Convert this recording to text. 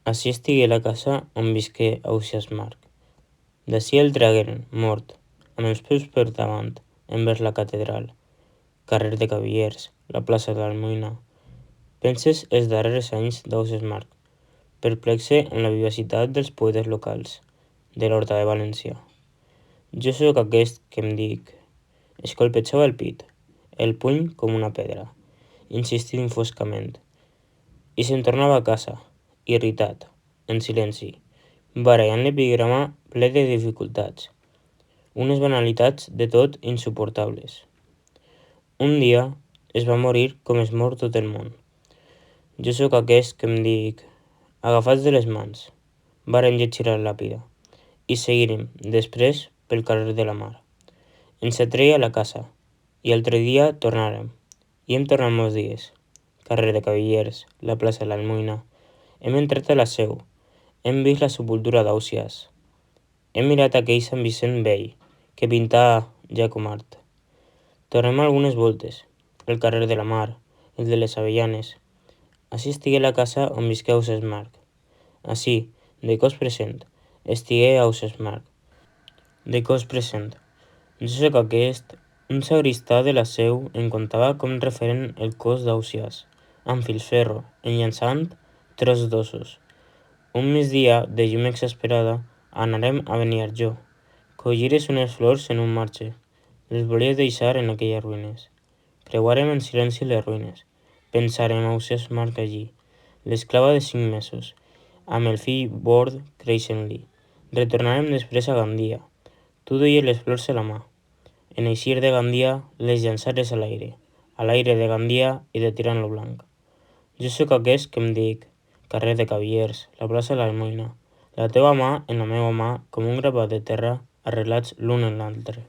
Ací estigué la casa on visqué Ausiàs Marc. D'ací el tragueren, mort, amb els peus per davant, envers la catedral, carrer de Cavallers, la plaça d'Almoina. Penses els darrers anys d'Ausiàs Marc, perplexe en la vivacitat dels poetes locals, de l'Horta de València. Jo sóc aquest que em dic. Es colpejava el pit, el puny com una pedra, insistint foscament, i se'n tornava a casa, irritat, en silenci, barallant l'epigrama ple de dificultats, unes banalitats de tot insuportables. Un dia es va morir com es mor tot el món. Jo sóc aquest que em dic. Agafats de les mans, varen llegir la làpida, i seguirem, després, pel carrer de la Mar. Ens atreia a la casa, i altre dia tornàrem, i hem tornat molts dies. Carrer de Cavallers, la plaça de l'Almoina. Hem entrat a la seu, hem vist la sepultura d'Ausiàs. Hem mirat aquell Sant Vicent vell, que pintava Jacomart. Tornem algunes voltes, el carrer de la Mar, el de les Avellanes. Ací estigué la casa on visqué Ausiàs Marc. Ací, de cos present, estigué Ausiàs Marc. De cos present. Jo sóc aquest. Un sagristà de la seu em contava com referen el cos d'Ausiàs, amb filferro, enllaçant trossos d'ossos. Un migdia de llum exasperada anarem a Beniarjó. Collires unes flors en un marge. Les volia deixar en aquelles ruïnes. Creuarem en silenci les ruïnes. Pensarem Ausiàs Marc allí, l'esclava de 5 mesos, amb el fill bord creixent-li. Retornarem després a Gandia. Tu duies les flors a la mà. En eixir de Gandia les llançares a l'aire de Gandia i de Tirant-lo Blanc. Jo sóc aquest que em dic. Carrer de Cavallers, la plaça de l'Almoina, la teua mà en la meva mà com un grapat de terra arrelats l'un en l'altre.